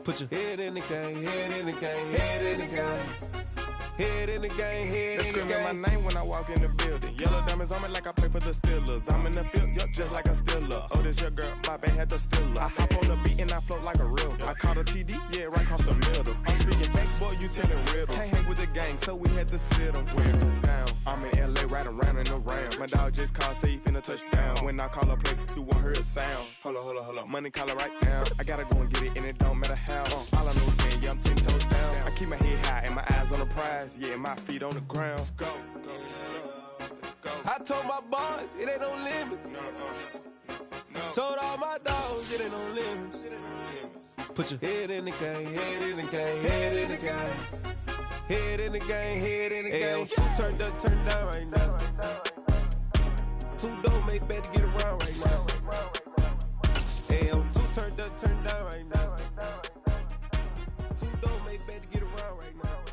Put your head in the game, head in the game, head in the game. Head in the game, head in the game. They screaming my name when I walk in the building. Yellow diamonds on me like I play for the Steelers. I'm in the field, yup, just like a Steeler. Oh, this your girl, my bad had the Steeler. I hop on the beat and I float like a real. I caught a TD, yeah, right across the middle. I'm speaking thanks, boy, you telling riddles. Can't hang with the gang, so we had to sit them down. I'm in LA, riding around in the Rams. My dog just called, say he finna touch down. When I call a play, you won't hear a sound. Hold up, money caller right now. I gotta go and get it, and it don't matter how. All I know is, man, yeah, I'm 10 toes down. I keep my head high and my eyes on the prize. Yeah, my feet on the ground. Let's go. Let's go. I told my boys, it ain't no limits. No. Told all my dogs, it ain't no limits. Put your head in the game, head in the game, head in the game. Head in the game, head in the game. Turned up, turned down right now. Two dope make bad to get around right now. Hey, I'm two turned up, turned down right now. Two dope make bad to get around right now.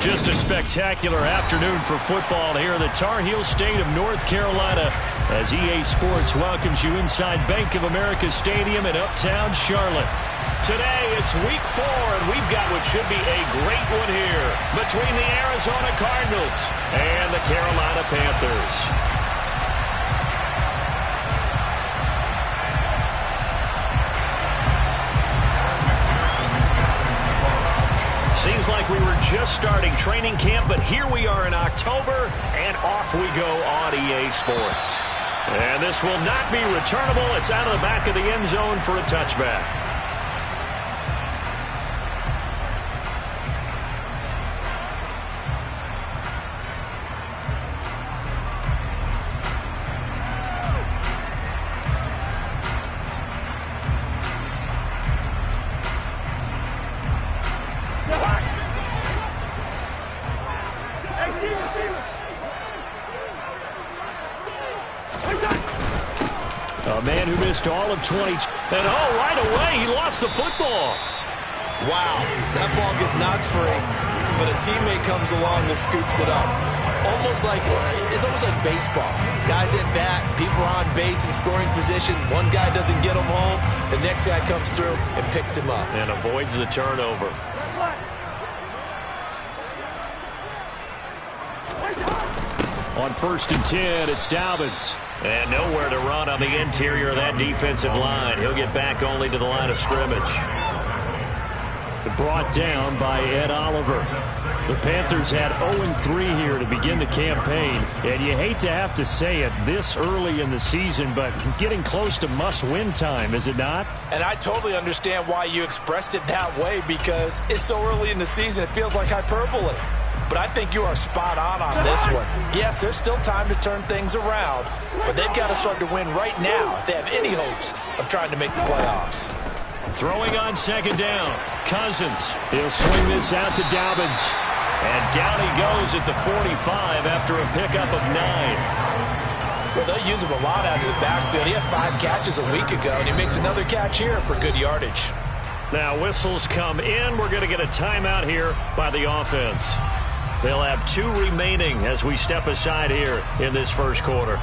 Just a spectacular afternoon for football here in the Tar Heel state of North Carolina as EA Sports welcomes you inside Bank of America Stadium in Uptown Charlotte. Today, it's week 4, and we've got what should be a great one here between the Arizona Cardinals and the Carolina Panthers. Seems like we were just starting training camp, but here we are in October, and off we go on EA Sports. And this will not be returnable. It's out of the back of the end zone for a touchback. A man who missed all of 20. And right away, he lost the football. Wow, that ball gets knocked free, but a teammate comes along and scoops it up. It's almost like baseball. Guys at bat, people are on base in scoring position. One guy doesn't get him home, the next guy comes through and picks him up. And avoids the turnover. On 1st and 10, it's Dobbins. And nowhere to run on the interior of that defensive line. He'll get back only to the line of scrimmage. Brought down by Ed Oliver. The Panthers had 0-3 here to begin the campaign. And you hate to have to say it this early in the season, but getting close to must-win time, is it not? And I totally understand why you expressed it that way, because it's so early in the season, it feels like hyperbole. But I think you are spot on this one. Yes, there's still time to turn things around, but they've got to start to win right now if they have any hopes of trying to make the playoffs. Throwing on 2nd down, Cousins. He'll swing this out to Dobbins. And down he goes at the 45 after a pickup of 9. Well, they'll use him a lot out of the backfield. He had 5 catches a week ago, and he makes another catch here for good yardage. Now whistles come in. We're going to get a timeout here by the offense. They'll have 2 remaining as we step aside here in this first quarter.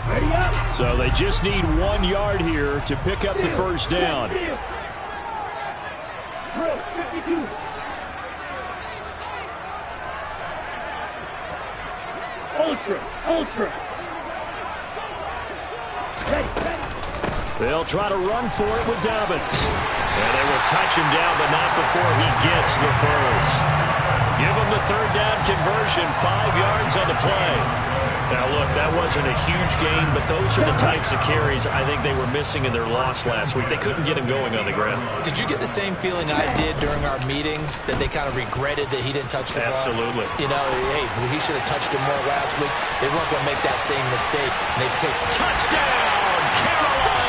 So they just need 1 yard here to pick up the first down. Ultra. They'll try to run for it with Dobbins. And they will touch him down, but not before he gets the first. Give him the 3rd down conversion, 5 yards on the play. Now, look, that wasn't a huge gain, but those are the types of carries I think they were missing in their loss last week. They couldn't get him going on the ground. Did you get the same feeling I did during our meetings, that they kind of regretted that he didn't touch the ball? Absolutely. You know, hey, he should have touched him more last week. They weren't going to make that same mistake. And they've taken touchdown, Carolina!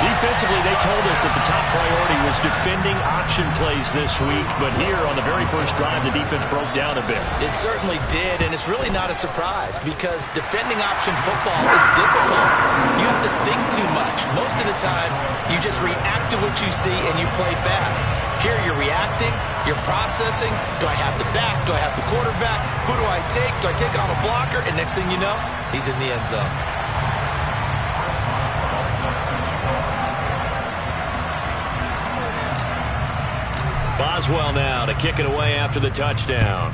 Defensively, they told us that the top priority was defending option plays this week, but here on the very first drive, the defense broke down a bit. It certainly did, and it's really not a surprise because defending option football is difficult. You have to think too much. Most of the time, you just react to what you see and you play fast. Here, you're reacting, you're processing. Do I have the back? Do I have the quarterback? Who do I take? Do I take on a blocker? And next thing you know, he's in the end zone. Boswell now to kick it away after the touchdown.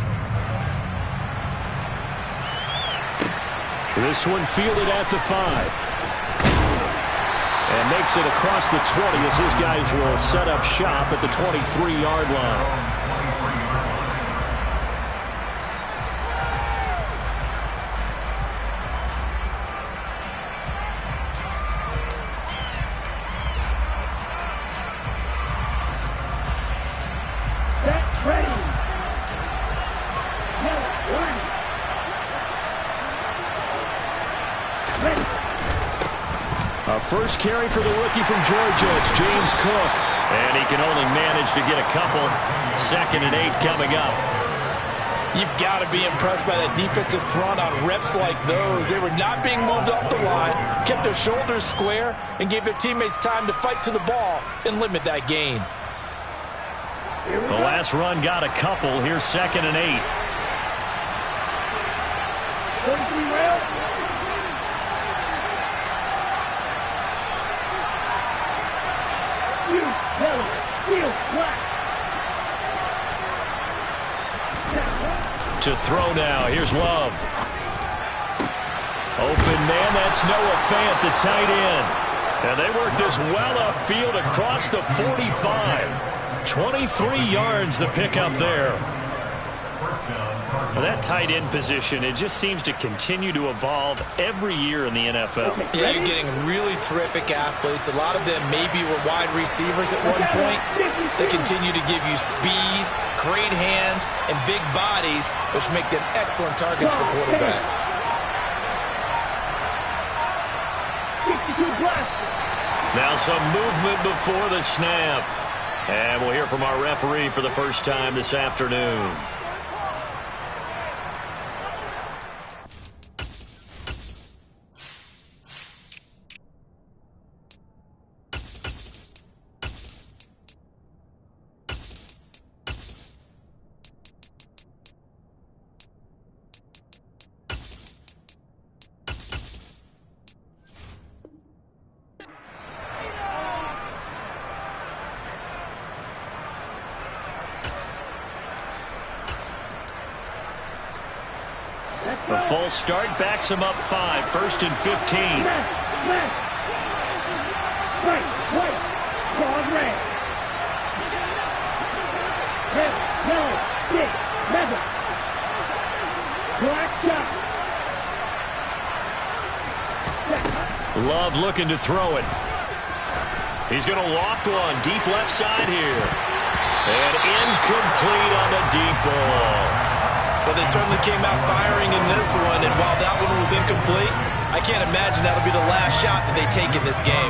This one fielded at the 5. And makes it across the 20 as his guys will set up shop at the 23-yard line. First carry for the rookie from Georgia, it's James Cook. And he can only manage to get a couple. 2nd and 8 coming up. You've got to be impressed by that defensive front on reps like those. They were not being moved up the line, kept their shoulders square, and gave their teammates time to fight to the ball and limit that gain. The last run got a couple. Here's 2nd and 8. To throw now. Here's Love. Open man. That's Noah Fant, the tight end. And they work this well upfield across the 45. 23 yards the pickup there. Well, that tight end position, it just seems to continue to evolve every year in the NFL. Yeah, you're getting really terrific athletes. A lot of them maybe were wide receivers at one point. They continue to give you speed, great hands, and big bodies, which make them excellent targets for quarterbacks. Now some movement before the snap. And we'll hear from our referee for the first time this afternoon. A false start backs him up 5. 1st and 15. Love looking to throw it. He's going to loft one. Deep left side here. And incomplete on the deep ball. Well, they certainly came out firing in this one, and while that one was incomplete, I can't imagine that'll be the last shot that they take in this game.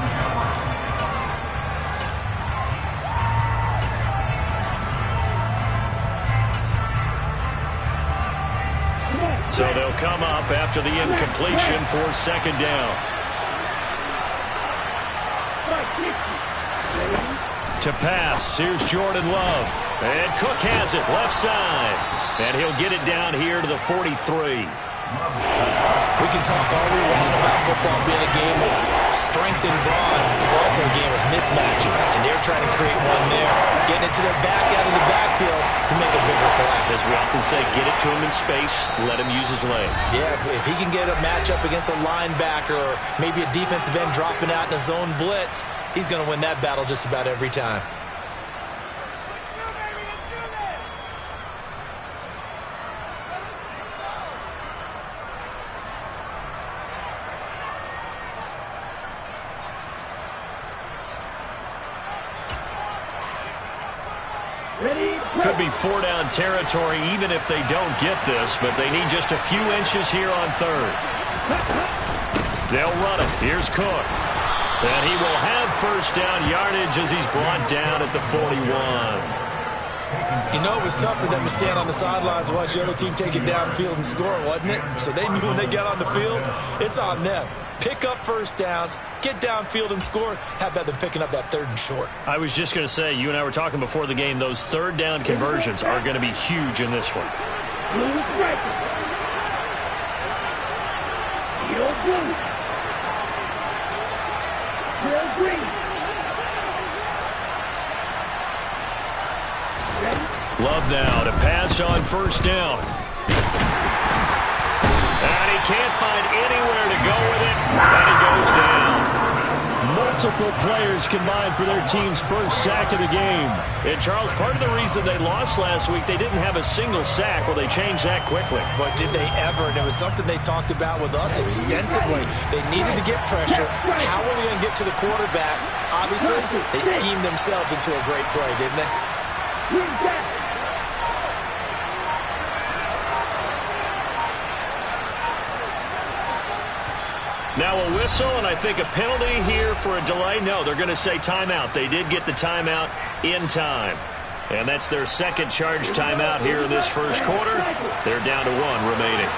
So they'll come up after the incompletion for 2nd down. To pass, here's Jordan Love. And Cook has it, left side. And he'll get it down here to the 43. We can talk all we want about football being a game of strength and brawn. It's also a game of mismatches, and they're trying to create one there, getting it to their back out of the backfield to make a bigger play. As we often say, get it to him in space, let him use his leg. Yeah, if he can get a matchup against a linebacker or maybe a defensive end dropping out in a zone blitz, he's going to win that battle just about every time. Could be 4-down territory even if they don't get this, but they need just a few inches here on 3rd. They'll run it. Here's Cook. And he will have 1st down yardage as he's brought down at the 41. You know, it was tough for them to stand on the sidelines and watch the other team take it downfield and score, wasn't it? So they knew when they got on the field, it's on them. Pick up 1st downs, get downfield and score. How about them picking up that 3rd and short? I was just going to say, you and I were talking before the game, those 3rd down conversions are going to be huge in this one. Love now to pass on first down. And he can't find anywhere to go with it, and he goes down. Multiple players combined for their team's first sack of the game. And, Charles, part of the reason they lost last week, they didn't have a single sack. Well, they changed that quickly. But did they ever? And it was something they talked about with us extensively. They needed to get pressure. How were they going to get to the quarterback? Obviously, they schemed themselves into a great play, didn't they? Now a whistle, and I think a penalty here for a delay. No, they're going to say timeout. They did get the timeout in time. And that's their second charge timeout here in this first quarter. They're down to 1 remaining.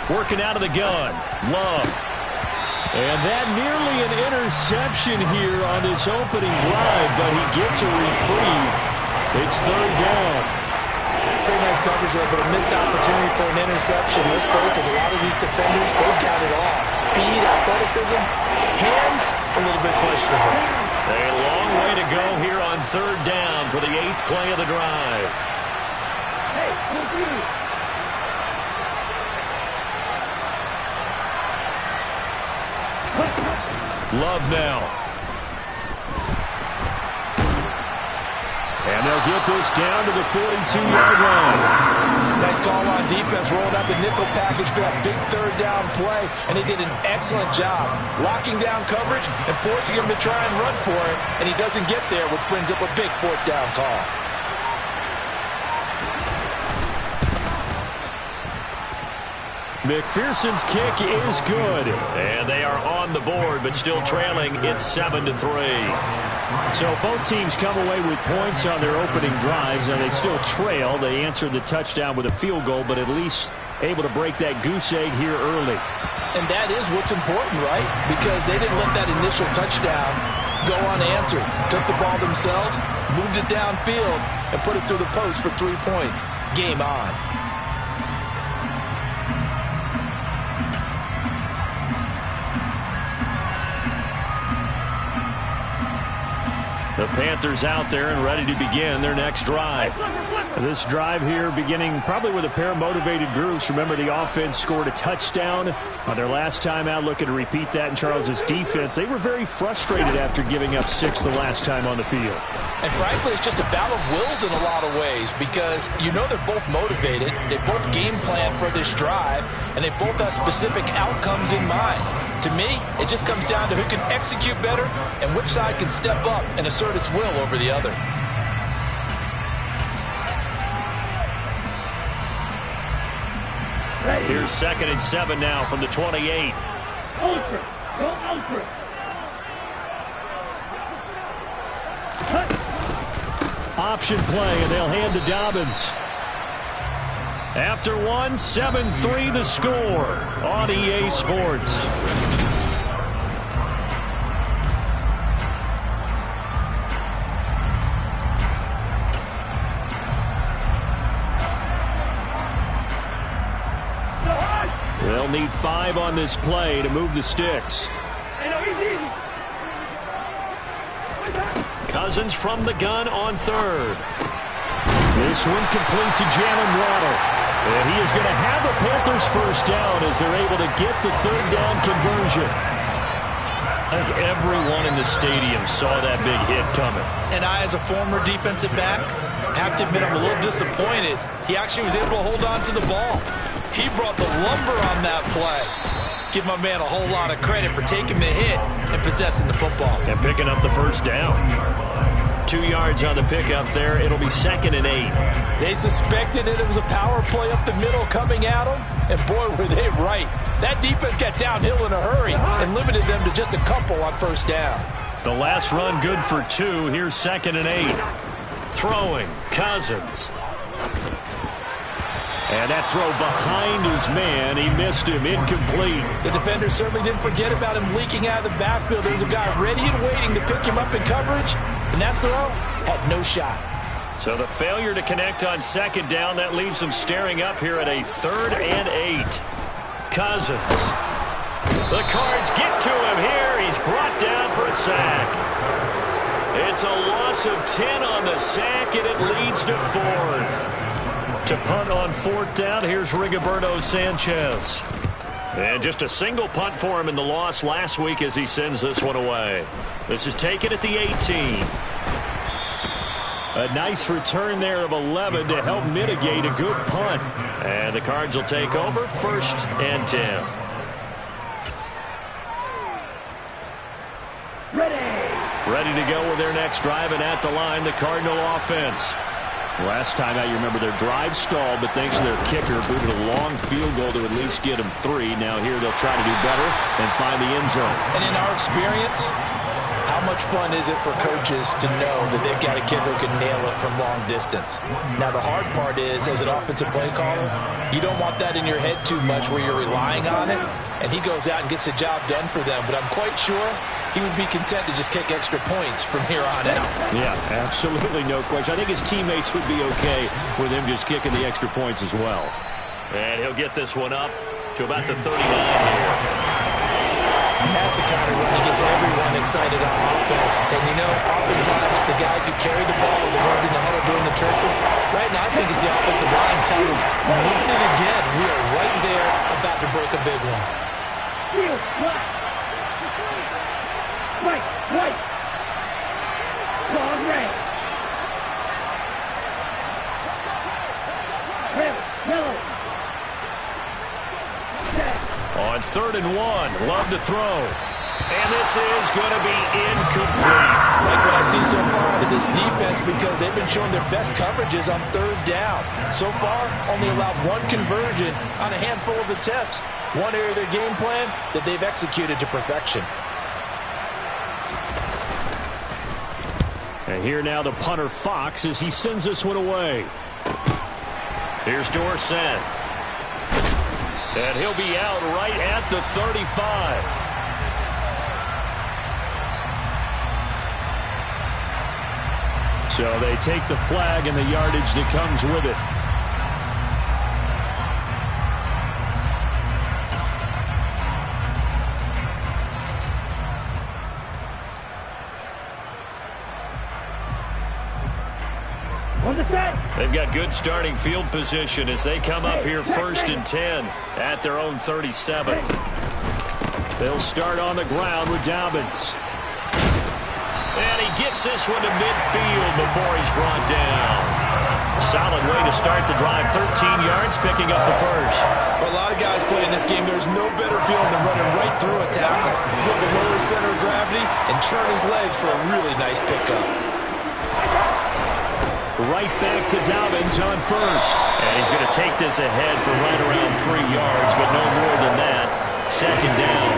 Working out of the gun. Love. And that nearly an interception here on this opening drive, but he gets a reprieve. It's third down. Pretty nice coverage there, but a missed opportunity for an interception. Let's face it, a lot of these defenders, they've got it all. Speed, athleticism, hands, a little bit questionable. A long way to go here on third down for the 8th play of the drive. Love now. And they'll get this down to the 42-yard line. Nice call on defense, rolling out the nickel package for that big third down play, and he did an excellent job locking down coverage and forcing him to try and run for it, and he doesn't get there, which brings up a big fourth down call. McPherson's kick is good. And they are on the board, but still trailing. It's 7-3. So both teams come away with points on their opening drives, and they still trail. They answered the touchdown with a field goal, but at least able to break that goose egg here early. And that is what's important, right? Because they didn't let that initial touchdown go unanswered. Took the ball themselves, moved it downfield, and put it through the post for 3 points. Game on. The Panthers out there and ready to begin their next drive. This drive here beginning probably with a pair of motivated groups. Remember, the offense scored a touchdown on their last time out. Looking to repeat that in Charles's defense. They were very frustrated after giving up 6 the last time on the field. And frankly, it's just a battle of wills in a lot of ways because you know they're both motivated. They both game plan for this drive, and they both have specific outcomes in mind. To me, it just comes down to who can execute better and which side can step up and assert its will over the other. Here's 2nd and 7 now from the 28. Ultra. Go ultra. Option play, and they'll hand to Dobbins. After 1, 7-3 the score on EA Sports. They'll need 5 on this play to move the sticks. Cousins from the gun on 3rd. This one complete to Jalen Waddle. And he is going to have a Panthers first down as they're able to get the 3rd down conversion. I think everyone in the stadium saw that big hit coming. And I, as a former defensive back, have to admit I'm a little disappointed. He actually was able to hold on to the ball. He brought the lumber on that play. Give my man a whole lot of credit for taking the hit and possessing the football. And picking up the first down. 2 yards on the pickup there. It'll be 2nd and 8. They suspected it was a power play up the middle coming at them, and boy, were they right. That defense got downhill in a hurry and limited them to just a couple on first down. The last run good for 2. Here's 2nd and 8. Throwing, Cousins. And that throw behind his man. He missed him. Incomplete. The defender certainly didn't forget about him leaking out of the backfield. There's a guy ready and waiting to pick him up in coverage. And that throw had no shot. So the failure to connect on 2nd down, that leaves him staring up here at a 3rd and 8. Cousins. The Cards get to him here. He's brought down for a sack. It's a loss of 10 on the sack, and it leads to 4th. To punt on 4th down, here's Rigoberto Sanchez. And just a single punt for him in the loss last week as he sends this one away. This is taken at the 18. A nice return there of 11 to help mitigate a good punt. And the Cards will take over 1st and 10. Ready to go with their next drive, and at the line, the Cardinal offense. Last time out, you remember their drive stalled, but thanks to their kicker, booted a long field goal to at least get them 3. Now here they'll try to do better and find the end zone. And in our experience, how much fun is it for coaches to know that they've got a kid who can nail it from long distance? Now, the hard part is, as an offensive play caller, you don't want that in your head too much where you're relying on it, and he goes out and gets the job done for them. But I'm quite sure he would be content to just kick extra points from here on out. Yeah, absolutely no question. I think his teammates would be okay with him just kicking the extra points as well. And he'll get this one up to about the 39 here. That's the kind of run you get to everyone excited on offense. And, you know, oftentimes the guys who carry the ball are the ones in the huddle doing the chirping. Right now, I think it's the offensive line telling them, run it again. We are right there about to break a big one. Right. Long red. Yellow. On 3rd and 1, Love to throw. And this is going to be incomplete. Like what I see so far out of this defense, because they've been showing their best coverages on 3rd down. So far, only allowed 1 conversion on a handful of attempts. One area of their game plan that they've executed to perfection. And here now the punter Fox as he sends this one away. Here's Dorsett. And he'll be out right at the 35. So they take the flag and the yardage that comes with it. They've got good starting field position as they come up here 1st and 10 at their own 37. They'll start on the ground with Dobbins. And he gets this one to midfield before he's brought down. Solid way to start the drive. 13 yards, picking up the first. For a lot of guys playing this game, there's no better feeling than running right through a tackle. He's able to lower his center of gravity and churn his legs for a really nice pickup. Right back to Dobbins on 1st. And he's going to take this ahead for right around 3 yards, but no more than that. 2nd down.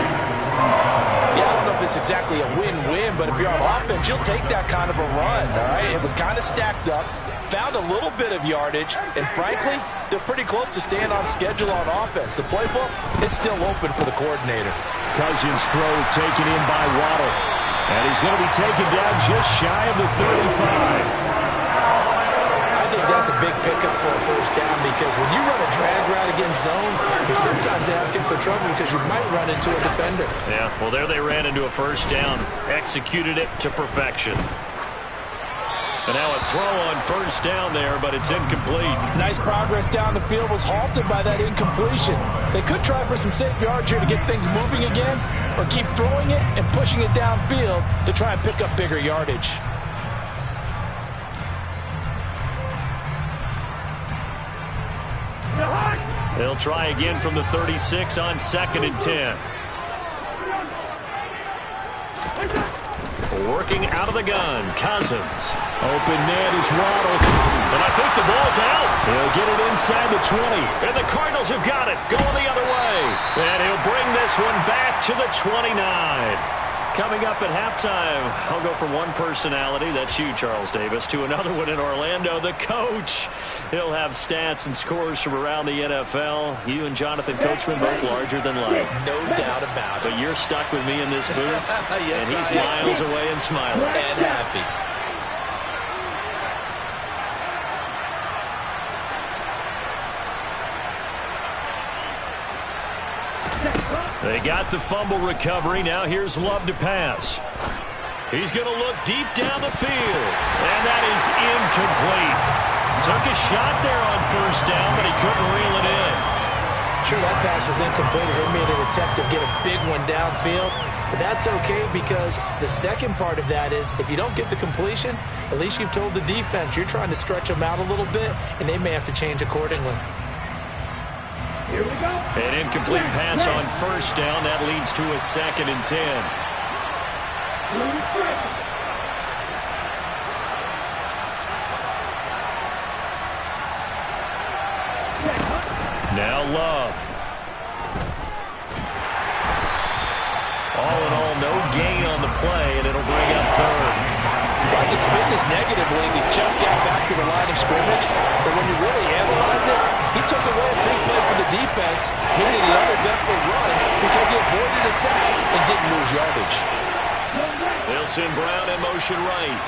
Yeah, I don't know if it's exactly a win-win, but if you're on offense, you'll take that kind of a run, all right? It was kind of stacked up, found a little bit of yardage, and frankly, they're pretty close to staying on schedule on offense. The playbook is still open for the coordinator. Cousins throws taken in by Waddle. And he's going to be taken down just shy of the 35. I think that's a big pickup for a 1st down because when you run a drag route against zone, you're sometimes asking for trouble because you might run into a defender. Yeah, well, there they ran into a 1st down. Executed it to perfection. And now a throw on 1st down there, but it's incomplete. Nice progress down the field was halted by that incompletion. They could try for some safe yards here to get things moving again, or keep throwing it and pushing it downfield to try and pick up bigger yardage. They'll try again from the 36 on 2nd and 10. Working out of the gun, Cousins. Open man is Waddle. And I think the ball's out. He'll get it inside the 20. And the Cardinals have got it, going the other way. And he'll bring this one back to the 29. Coming up at halftime, I'll go from one personality, that's you, Charles Davis, to another one in Orlando, the coach. He'll have stats and scores from around the NFL. You and Jonathan Coachman both larger than life. No doubt about it. But you're stuck with me in this booth, yes, and he's miles away and smiling. And happy. They got the fumble recovery. Now here's Love to pass. He's going to look deep down the field. And that is incomplete. Took a shot there on first down, but he couldn't reel it in. Sure, that pass was incomplete as they made an attempt to get a big one downfield. But that's okay because the second part of that is if you don't get the completion, at least you've told the defense you're trying to stretch them out a little bit, and they may have to change accordingly. Here we go. An incomplete pass on first down. That leads to a 2nd and 10. Now Love. All in all, no gain on the play, and it'll bring up 3rd. I can spin this negatively as he just got back to the line of scrimmage, but when you really analyze it, he took away a big play for the defense, meaning an uneventful run because he avoided a sack and didn't lose yardage. They'll send Brown in motion right.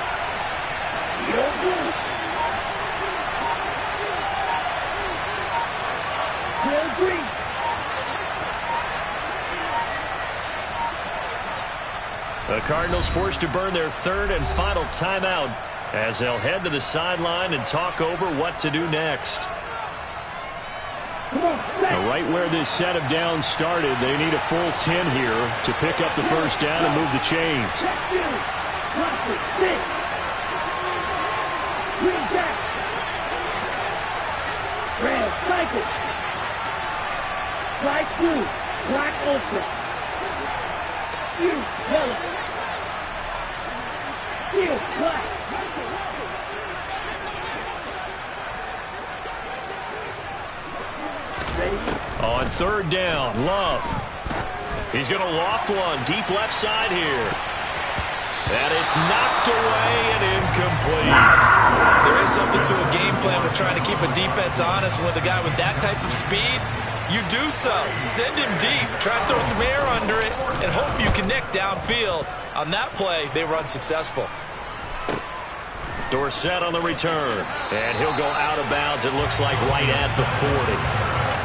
The Cardinals forced to burn their 3rd and final timeout as they'll head to the sideline and talk over what to do next. Right where this set of downs started, they need a full 10 here to pick up the first down and move the chains. Red, cycle. Strike 2, black ultra. You, yellow. You, black. On 3rd down, Love. He's going to loft one deep left side here. And it's knocked away and incomplete. There is something to a game plan with trying to keep a defense honest. With a guy with that type of speed, you do so. Send him deep. Try to throw some air under it and hope you connect downfield. On that play, they were unsuccessful. Dorsett on the return. And he'll go out of bounds, it looks like, right at the 40.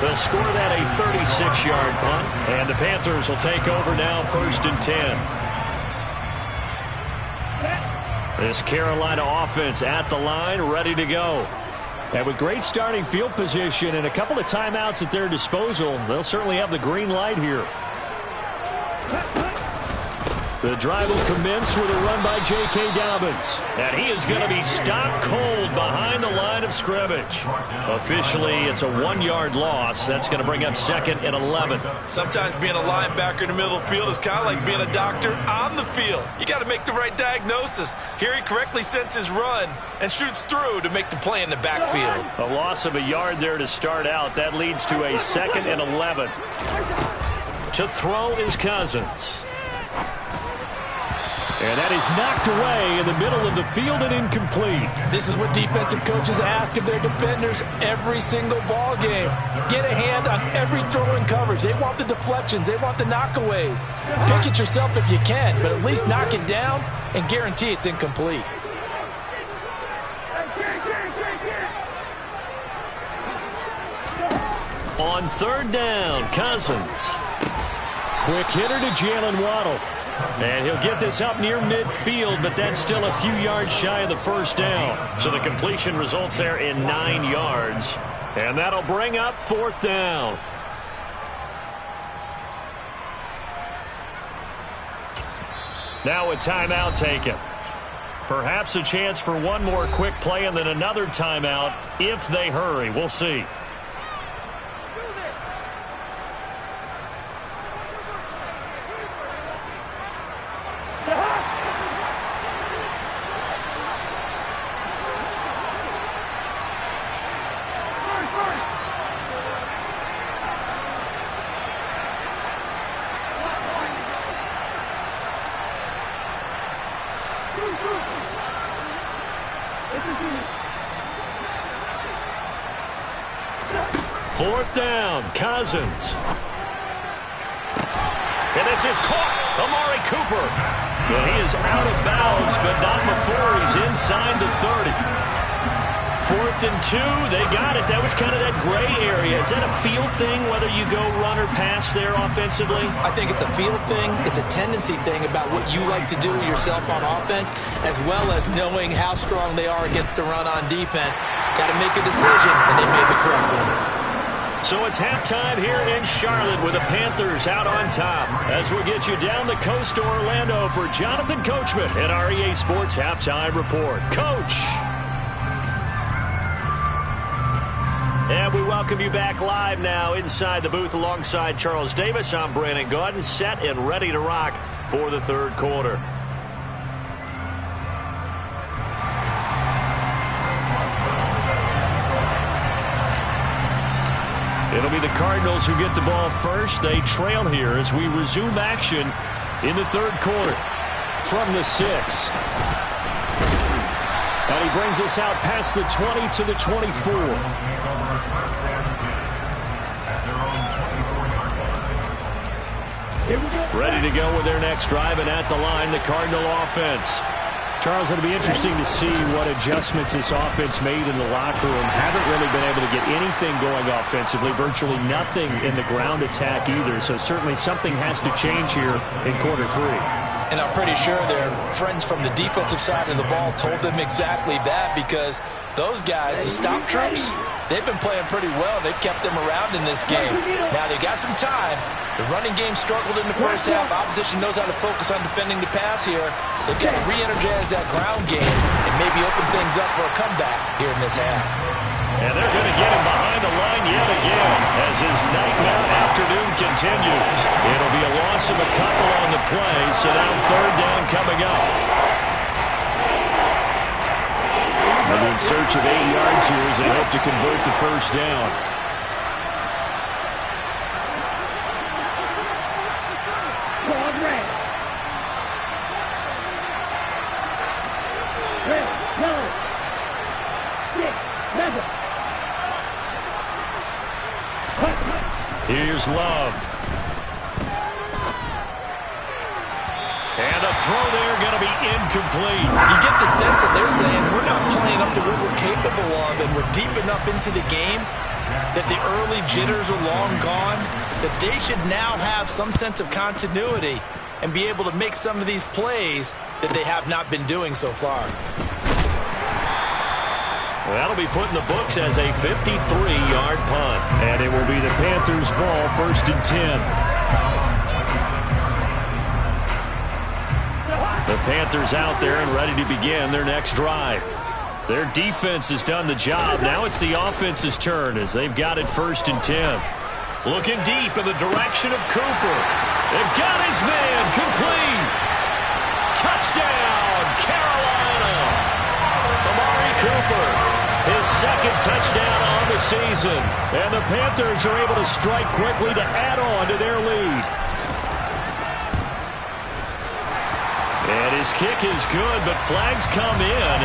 They'll score that a 36-yard punt. And the Panthers will take over now, 1st and 10. This Carolina offense at the line, ready to go. And with great starting field position and a couple of timeouts at their disposal, they'll certainly have the green light here. The drive will commence with a run by J.K. Dobbins. And he is going to be stopped cold behind the line of scrimmage. Officially, it's a 1-yard loss. That's going to bring up 2nd and 11. Sometimes being a linebacker in the middle of the field is kind of like being a doctor on the field. You got to make the right diagnosis. Here he correctly sends his run and shoots through to make the play in the backfield. A loss of a yard there to start out. That leads to a 2nd and 11. To throw is Cousins. And that is knocked away in the middle of the field and incomplete. This is what defensive coaches ask of their defenders every single ball game. Get a hand on every throw in coverage. They want the deflections. They want the knockaways. Pick it yourself if you can, but at least knock it down and guarantee it's incomplete. On 3rd down, Cousins. Quick hitter to Jalen Waddle. And he'll get this up near midfield, but that's still a few yards shy of the first down. So the completion results there in 9 yards. And that'll bring up 4th down. Now a timeout taken. Perhaps a chance for one more quick play and then another timeout if they hurry. We'll see. Fourth down, Cousins. And this is caught. Amari Cooper. And he is out of bounds, but not before he's inside the 30. 4th and 2. They got it. That was kind of that gray area. Is that a feel thing, whether you go run or pass there offensively? I think it's a feel thing. It's a tendency thing about what you like to do yourself on offense, as well as knowing how strong they are against the run on defense. Got to make a decision, and they made the correct one. So it's halftime here in Charlotte with the Panthers out on top. As we get you down the coast to Orlando for Jonathan Coachman and our EA Sports Halftime Report. Coach! And we welcome you back live now inside the booth alongside Charles Davis. I'm Brandon Gaudin, set and ready to rock for the third quarter. It'll be the Cardinals who get the ball first. They trail here as we resume action in the third quarter. From the 6. And he brings us out past the 20 to the 24. Ready to go with their next drive, and at the line, the Cardinal offense. Charles, it'll be interesting to see what adjustments this offense made in the locker room. Haven't really been able to get anything going offensively, virtually nothing in the ground attack either. So certainly something has to change here in quarter 3. And I'm pretty sure their friends from the defensive side of the ball told them exactly that, because those guys, the stop troops, they've been playing pretty well. They've kept them around in this game. Now, they got some time. The running game struggled in the first half. Opposition knows how to focus on defending the pass here. They've got to re-energize that ground game and maybe open things up for a comeback here in this half. And they're going to get him behind the line yet again as his nightmare afternoon continues. It'll be a loss of a couple on the play, so now third down coming up. And in search of 8 yards here as they hope to convert the first down. Here's Love. And a throw there going to be incomplete. You get the sense that they're saying we're not playing up to what we're capable of, and we're deep enough into the game that the early jitters are long gone, that they should now have some sense of continuity and be able to make some of these plays that they have not been doing so far. Well, that'll be put in the books as a 53-yard punt. And it will be the Panthers' ball, 1st and 10. The Panthers out there and ready to begin their next drive. Their defense has done the job. Now it's the offense's turn as they've got it 1st and 10. Looking deep in the direction of Cooper. They've got his man complete. Touchdown, Carolina. Amari Cooper. His second touchdown on the season. And the Panthers are able to strike quickly to add on to their lead. And his kick is good, but flags come in.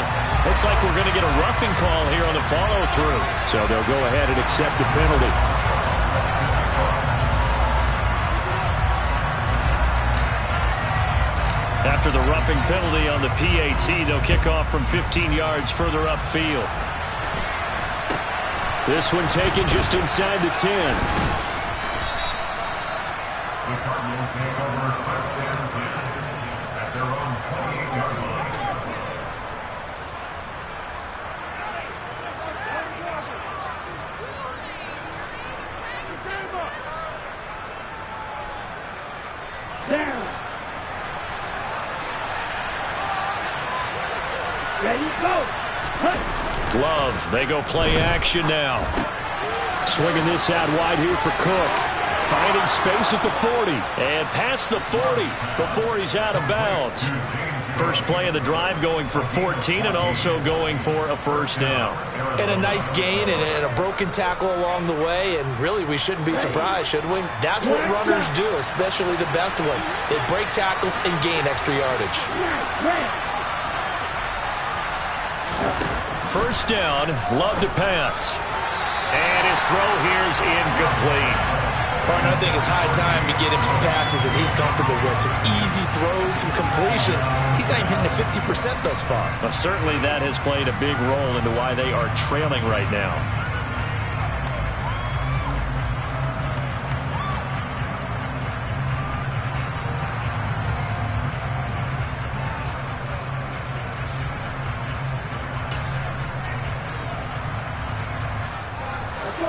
Looks like we're going to get a roughing call here on the follow-through. So they'll go ahead and accept the penalty. After the roughing penalty on the PAT, they'll kick off from 15 yards further upfield. This one taken just inside the 10. The Cardinals take over first and 10 at their own 20-yard line. Down. Ready, go. Love, they go play action now. Swinging this out wide here for Cook. Finding space at the 40. And past the 40 before he's out of bounds. First play of the drive going for 14 and also going for a first down. And a nice gain and a broken tackle along the way, and really we shouldn't be surprised, should we? That's what runners do, especially the best ones. They break tackles and gain extra yardage. First down, Love to pass. And his throw here's incomplete. Partner, I think it's high time to get him some passes that he's comfortable with. Some easy throws, some completions. He's not even hitting the 50% thus far. Well, certainly that has played a big role into why they are trailing right now.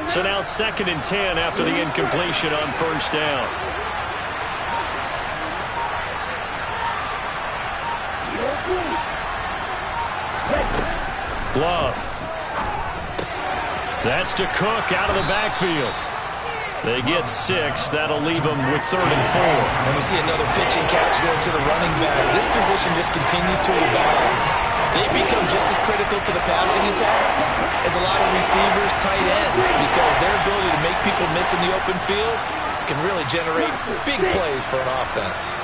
So now 2nd and 10 after the incompletion on first down. Love. That's to Cook out of the backfield. They get 6. That'll leave them with 3rd and 4. And we see another pitch and catch there to the running back. This position just continues to evolve. They become just as critical to the passing attack as a lot of receivers, tight ends, because their ability to make people miss in the open field can really generate big plays for an offense.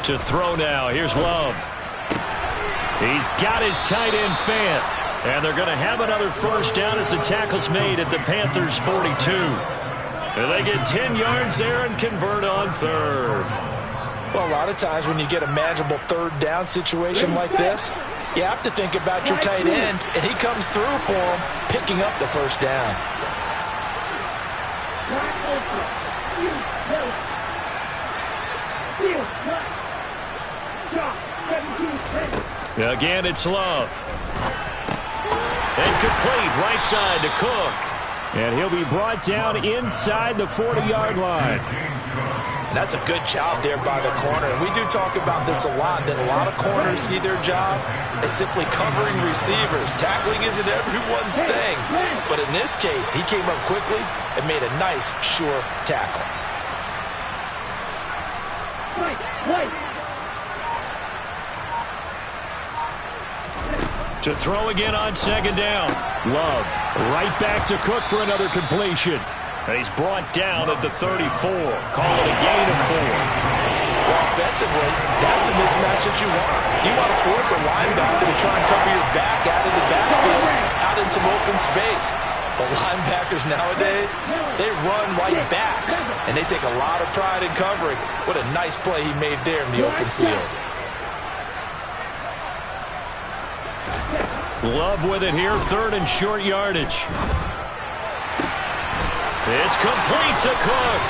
To throw now. Here's Love. He's got his tight end Fant. And they're going to have another first down as the tackle's made at the Panthers' 42. And they get 10 yards there and convert on 3rd. Well, a lot of times when you get a manageable 3rd down situation like this, you have to think about your tight end, and he comes through for him, picking up the first down. Again, it's Love. And complete right side to Cook. And he'll be brought down inside the 40-yard line. And that's a good job there by the corner. And we do talk about this a lot, that a lot of corners see their job as simply covering receivers. Tackling isn't everyone's thing. But in this case, he came up quickly and made a nice, sure tackle. To throw again on 2nd down. Love right back to Cook for another completion. And he's brought down at the 34. Call it a gain of 4. Well, offensively, that's the mismatch that you want. You want to force a linebacker to try and cover your back out of the backfield, out in some open space. The linebackers nowadays, they run like backs, and they take a lot of pride in covering. What a nice play he made there in the open field. Love with it here, 3rd and short yardage. It's complete to Cook.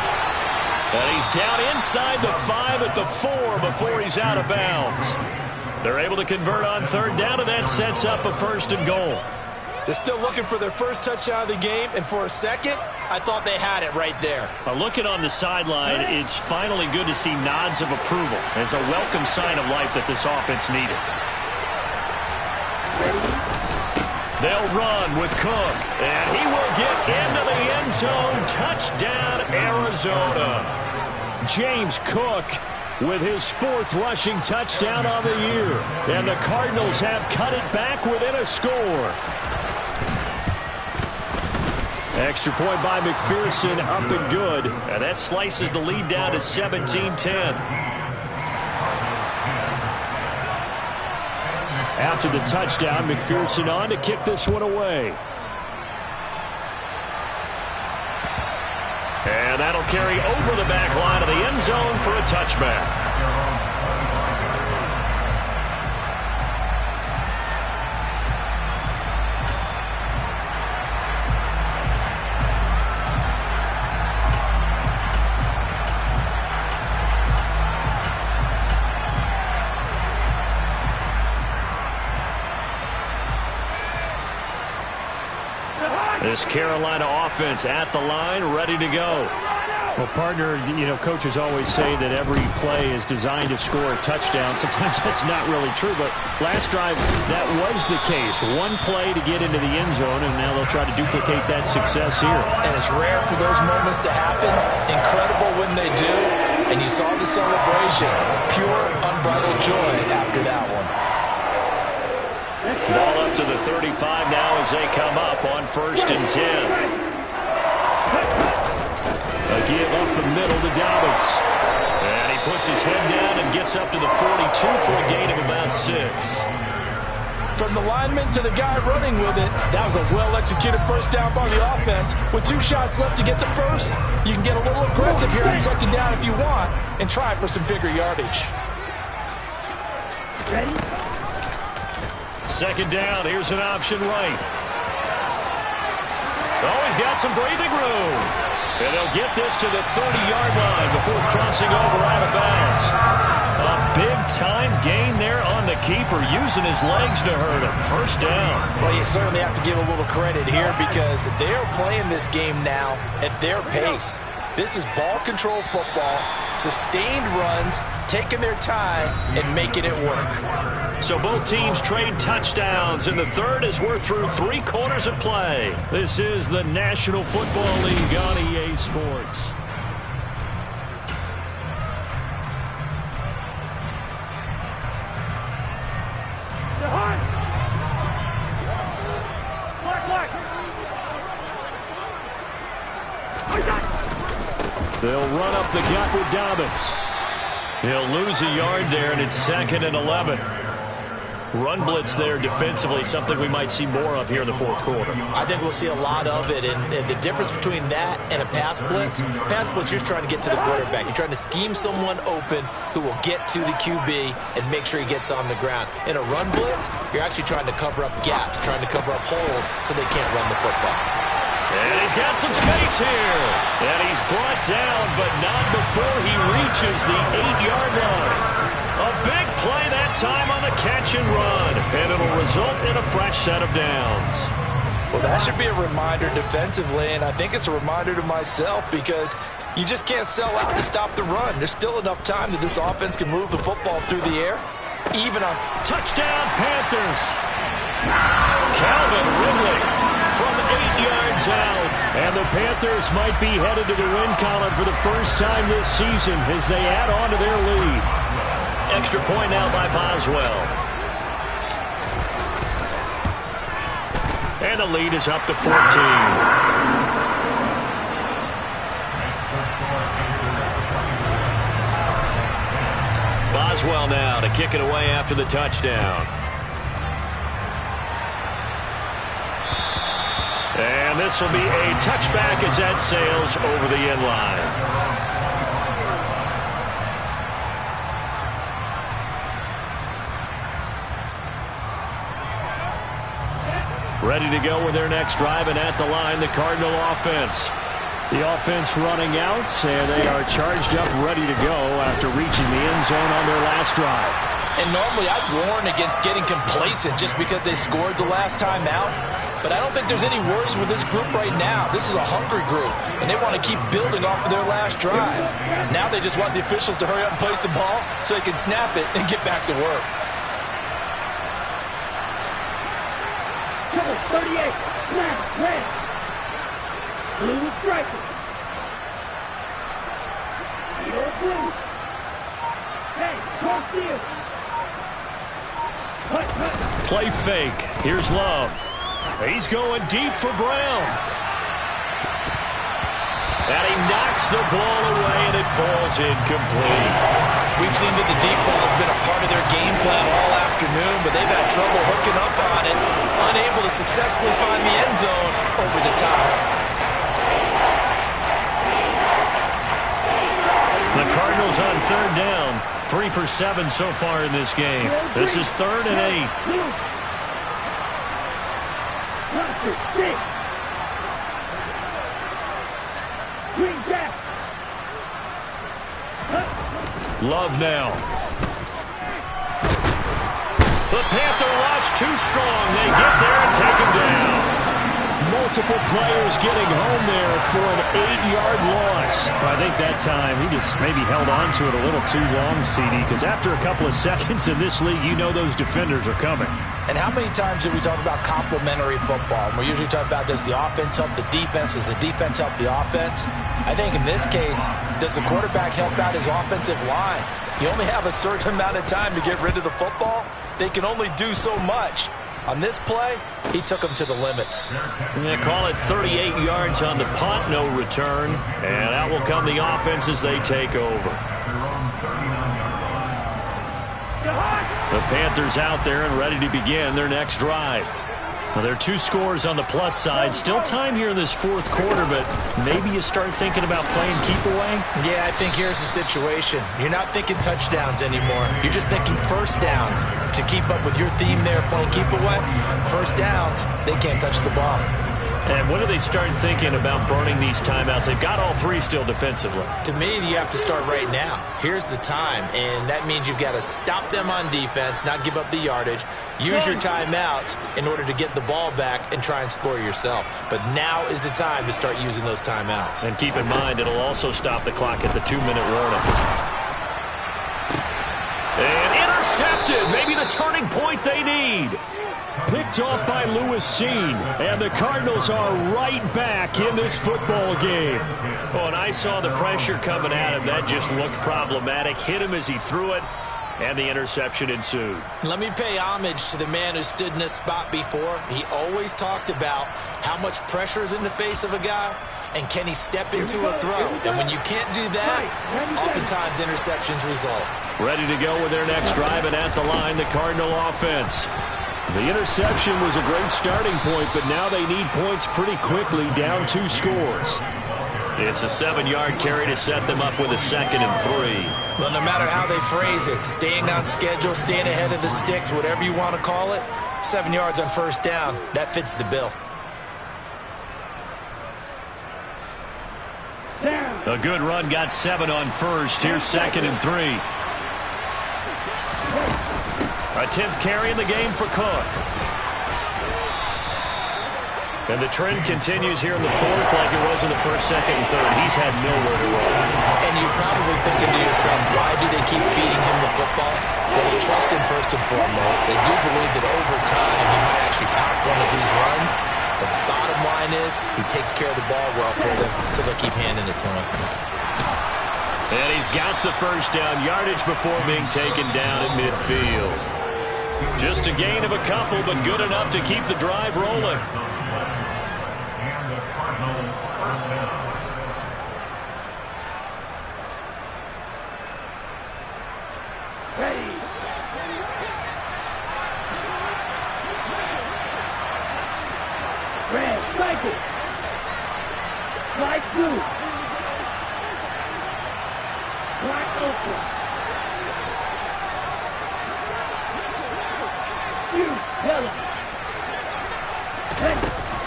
And he's down inside the 5 at the 4 before he's out of bounds. They're able to convert on 3rd down, and that sets up a 1st and goal. They're still looking for their first touchdown of the game, and for a second, I thought they had it right there. Looking on the sideline, it's finally good to see nods of approval. It's a welcome sign of life that this offense needed. They'll run with Cook, and he will get into the end zone. Touchdown, Arizona. James Cook with his 4th rushing touchdown on the year. And the Cardinals have cut it back within a score. Extra point by McPherson, up and good. And that slices the lead down to 17-10. After the touchdown, McPherson on to kick this one away. And that'll carry over the back line of the end zone for a touchback. This Carolina offense at the line, ready to go. Well, partner, you know, coaches always say that every play is designed to score a touchdown. Sometimes that's not really true, but last drive, that was the case. One play to get into the end zone, and now they'll try to duplicate that success here. And it's rare for those moments to happen. Incredible when they do. And you saw the celebration. Pure, unbridled joy after that one. Ball up to the 35 now as they come up on 1st and 10. give up the middle to Dobbins. And he puts his head down and gets up to the 42 for a gain of about 6. From the lineman to the guy running with it, that was a well-executed first down by the offense. With 2 shots left to get the first, you can get a little aggressive here on second down if you want and try for some bigger yardage. Ready? Second down, here's an option right. Oh, he's got some breathing room. And they'll get this to the 30-yard line before crossing over out of bounds. A big-time gain there on the keeper, using his legs to hurt him. First down. Well, you certainly have to give a little credit here because they're playing this game now at their pace. This is ball control football, sustained runs, taking their time, and making it work. So both teams trade touchdowns in the third as we're through 3 quarters of play. This is the National Football League on EA Sports. They'll run up the gut with Dobbins. He'll lose a yard there, and it's 2nd and 11. Run blitz there defensively, something we might see more of here in the fourth quarter. I think we'll see a lot of it, and the difference between that and a pass blitz, you're trying to get to the quarterback. You're trying to scheme someone open who will get to the QB and make sure he gets on the ground. In a run blitz, you're actually trying to cover up gaps, trying to cover up holes so they can't run the football. And he's got some space here. And he's brought down, but not before he reaches the 8-yard line. A big play that time on the catch and run. And it'll result in a fresh set of downs. Well, that should be a reminder defensively, and I think it's a reminder to myself because you just can't sell out to stop the run. There's still enough time that this offense can move the football through the air, even on touchdown Panthers. Calvin Ridley from 8 yards out. And the Panthers might be headed to the win column for the first time this season as they add on to their lead. Extra point now by Boswell. And the lead is up to 14. Boswell now to kick it away after the touchdown. And this will be a touchback as that sails over the end line. Ready to go with their next drive, and at the line, the Cardinal offense. The offense running out, and they are charged up, ready to go after reaching the end zone on their last drive. And normally I'd warn against getting complacent just because they scored the last time out. But I don't think there's any worries with this group right now. This is a hungry group, and they want to keep building off of their last drive. Now they just want the officials to hurry up and place the ball so they can snap it and get back to work. Number 38, snap, red. Blue striker. Yellow blue. Hey, cross field. Play fake. Here's Love. He's going deep for Brown. And he knocks the ball away, and it falls incomplete. We've seen that the deep ball has been a part of their game plan all afternoon, but they've had trouble hooking up on it, unable to successfully find the end zone over the top. The Cardinals on third down. 3 for 7 so far in this game. This is 3rd and 8. Love now. The Panther rush too strong. They get there and take him down. Multiple players getting home there for an 8-yard loss. I think that time he just maybe held on to it a little too long, CD, because after a couple of seconds in this league, you know those defenders are coming. And how many times do we talk about complementary football? And we usually talk about, does the offense help the defense? Does the defense help the offense? I think in this case, does the quarterback help out his offensive line? You only have a certain amount of time to get rid of the football. They can only do so much. On this play, he took them to the limits. They call it 38 yards on the punt, no return. And out will come the offense as they take over. The Panthers out there and ready to begin their next drive. Well, there are 2 scores on the plus side. Still time here in this fourth quarter, but maybe you start thinking about playing keep away? Yeah, I think here's the situation. You're not thinking touchdowns anymore. You're just thinking first downs. To keep up with your theme there, playing keep away, first downs, they can't touch the ball. And when do they start thinking about burning these timeouts? They've got all 3 still defensively. To me, you have to start right now. Here's the time, and that means you've got to stop them on defense, not give up the yardage, use your timeouts in order to get the ball back and try and score yourself. But now is the time to start using those timeouts. And keep in mind, it'll also stop the clock at the 2-minute warning. And intercepted, maybe the turning point they need. Picked off by Lewis Seen, and the Cardinals are right back in this football game. Oh, and I saw the pressure coming at him. That just looked problematic. Hit him as he threw it, and the interception ensued. Let me pay homage to the man who stood in this spot before. He always talked about how much pressure is in the face of a guy, and can he step into a throw. And when you can't do that, oftentimes interceptions result. Ready to go with their next drive, and at the line, the Cardinal offense. The interception was a great starting point, but now they need points pretty quickly, down 2 scores. It's a 7-yard carry to set them up with a 2nd and 3. Well, no matter how they phrase it, staying on schedule, staying ahead of the sticks, whatever you want to call it, 7 yards on first down, that fits the bill. A good run got 7 on first. Here's 2nd and 3. A 10th carry in the game for Cook. And the trend continues here in the fourth like it was in the first, second, and third. He's had nowhere to run. And you're probably thinking to yourself, why do they keep feeding him the football? Well, they trust him first and foremost. They do believe that over time he might actually pop one of these runs. The bottom line is he takes care of the ball well for them, so they'll keep handing it to him. And he's got the first down, yardage before being taken down at midfield. Just a gain of a couple, but good enough to keep the drive rolling. And the Cardinals first down. Ready. Red, cycle. Right through. Right open.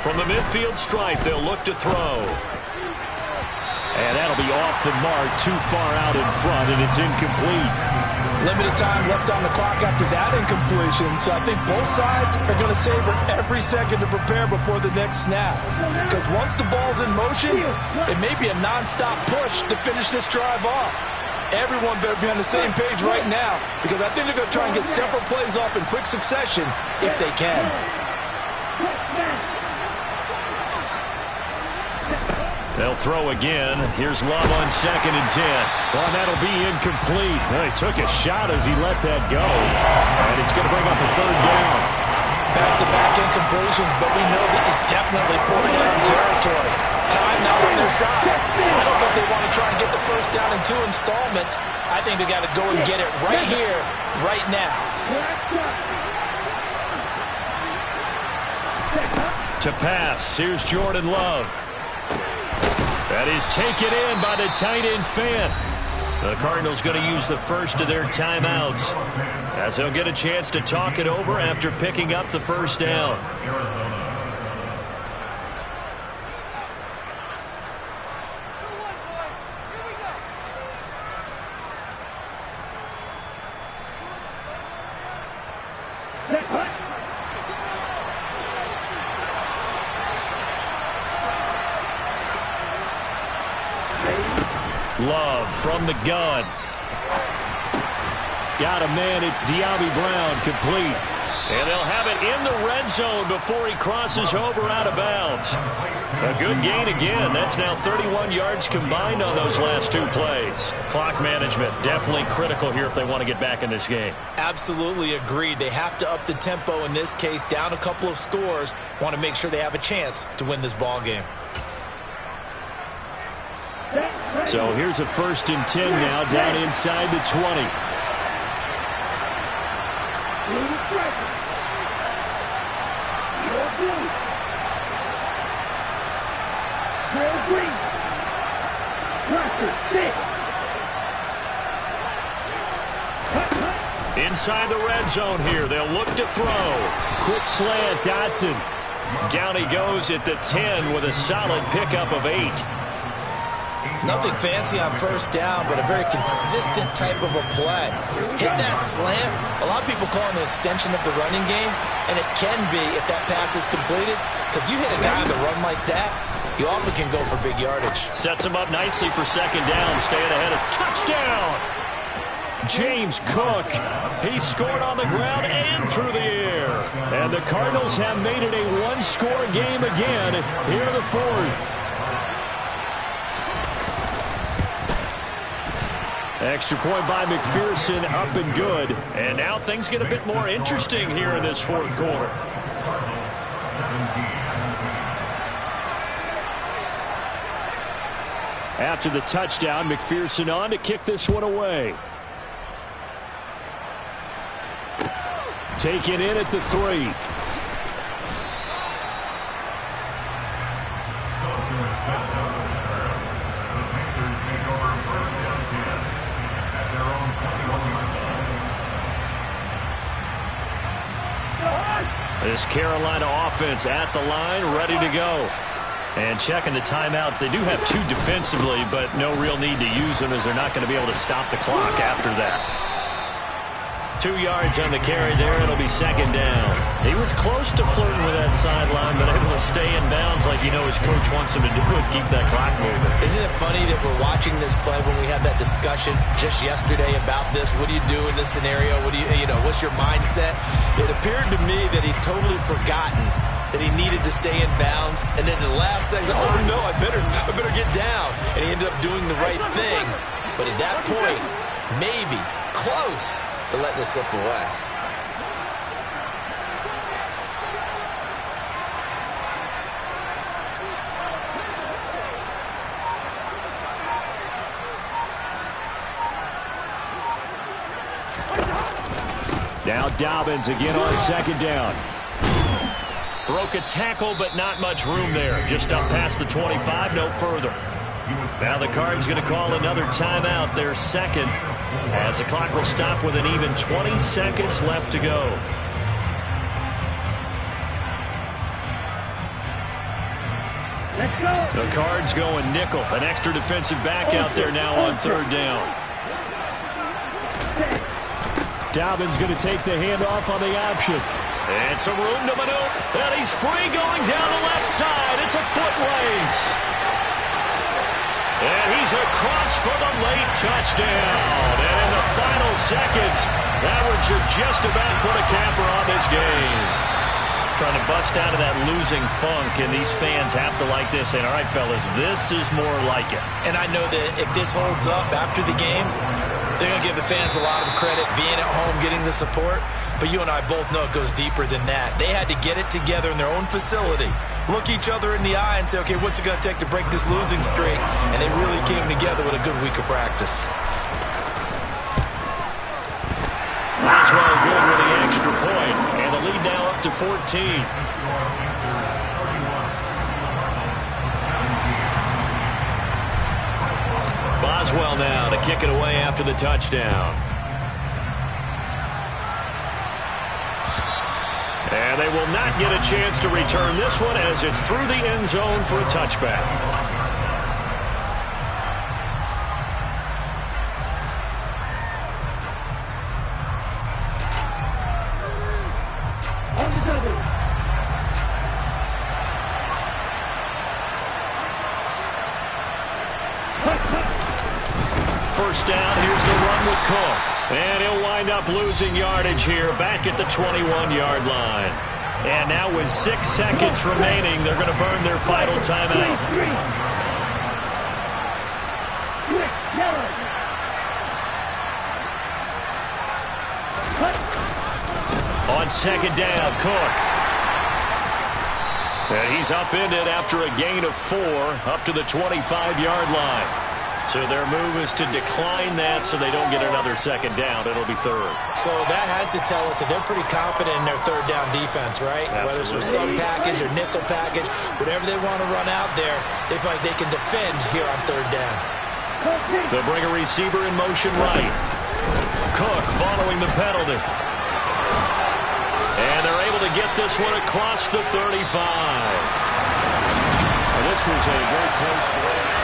From the midfield stripe, they'll look to throw. And that'll be off the mark, too far out in front, and it's incomplete. Limited time left on the clock after that incompletion, so I think both sides are going to savor every second to prepare before the next snap. Because once the ball's in motion, it may be a nonstop push to finish this drive off. Everyone better be on the same page right now, because I think they're going to try and get several plays off in quick succession if they can. They'll throw again. Here's Love on 2nd and 10. Well, that'll be incomplete. Well, he took a shot as he let that go. And it's going to bring up a 3rd down. Back-to-back incompletions, but we know this is definitely 4th-down territory. Time now on their side. I don't think they want to try and get the first down in 2 installments. I think they got to go and get it right here, right now. To pass, here's Jordan Love. That is taken in by the tight end Fant. The Cardinals going to use the first of their timeouts as they'll get a chance to talk it over after picking up the first down. Love from the gun. Got a man, it's De'Ami Brown, complete. And they'll have it in the red zone before he crosses over out of bounds. A good gain again. That's now 31 yards combined on those last 2 plays. Clock management definitely critical here if they want to get back in this game. Absolutely agreed. They have to up the tempo in this case, down a couple of scores. Want to make sure they have a chance to win this ball game. So here's a 1st and 10 now, down inside the 20. Inside the red zone here. They'll look to throw. Quick slant, Dotson. Down he goes at the 10 with a solid pickup of 8. Nothing fancy on 1st down, but a very consistent type of a play. Hit that slant. A lot of people call it an extension of the running game, and it can be if that pass is completed, because you hit a guy on the run like that, you often can go for big yardage. Sets him up nicely for 2nd down, staying ahead of touchdown. James Cook. He scored on the ground and through the air. And the Cardinals have made it a 1-score game again here in the 4th. Extra point by McPherson, up and good. And now things get a bit more interesting here in this 4th quarter. After the touchdown, McPherson on to kick this one away. Taken in at the 3. This Carolina offense at the line, ready to go. And checking the timeouts. They do have 2 defensively, but no real need to use them as they're not going to be able to stop the clock after that. 2 yards on the carry there. It'll be 2nd down. He was close to flirting with that sideline, but able to stay in bounds like you know his coach wants him to do and keep that clock moving. Isn't it funny that we're watching this play when we had that discussion just yesterday about this? What do you do in this scenario? What do you know, what's your mindset? It appeared to me that he'd totally forgotten that he needed to stay in bounds, and then at the last second, oh no, I better get down. And he ended up doing the right thing. But at that point, maybe close to let this slip away. Now Dobbins again on 2nd down. Broke a tackle, but not much room there. Just up past the 25, no further. Now the Cards going to call another timeout, their 2nd, as the clock will stop with an even 20 seconds left to go. Let's go. The Cards going nickel. An extra defensive back out there now on 3rd down. Dobbins going to take the handoff on the option. And some room to maneuver. And he's free going down the left side. It's a foot race. And he's across for the late touchdown. And in the final seconds, that would just about put a capper on this game. Trying to bust out of that losing funk, and these fans have to like this. And all right, fellas, this is more like it. And I know that if this holds up after the game, they're going to give the fans a lot of credit, being at home, getting the support. But you and I both know it goes deeper than that. They had to get it together in their own facility, look each other in the eye and say, okay, what's it going to take to break this losing streak? And they really came together with a good week of practice. Boswell good with the extra point, and the lead now up to 14. Boswell now to kick it away after the touchdown. And they will not get a chance to return this one as it's through the end zone for a touchback. First down, here's the run with Cook. And he'll wind up losing yardage here back at the 21-yard line. And now with 6 seconds remaining, they're going to burn their final timeout. On second down, Cook. And he's upended after a gain of 4 up to the 25-yard line. So their move is to decline that so they don't get another second down. It'll be third. So that has to tell us that they're pretty confident in their third down defense, right? Absolutely. Whether it's a sub package or nickel package, whatever they want to run out there, they feel like they can defend here on third down. They'll bring a receiver in motion right. Cook following the penalty. And they're able to get this one across the 35. Well, this was a very close play.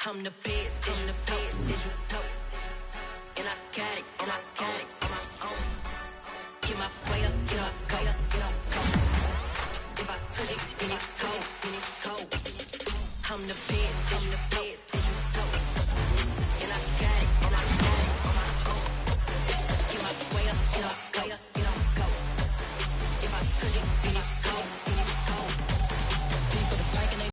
I'm the best.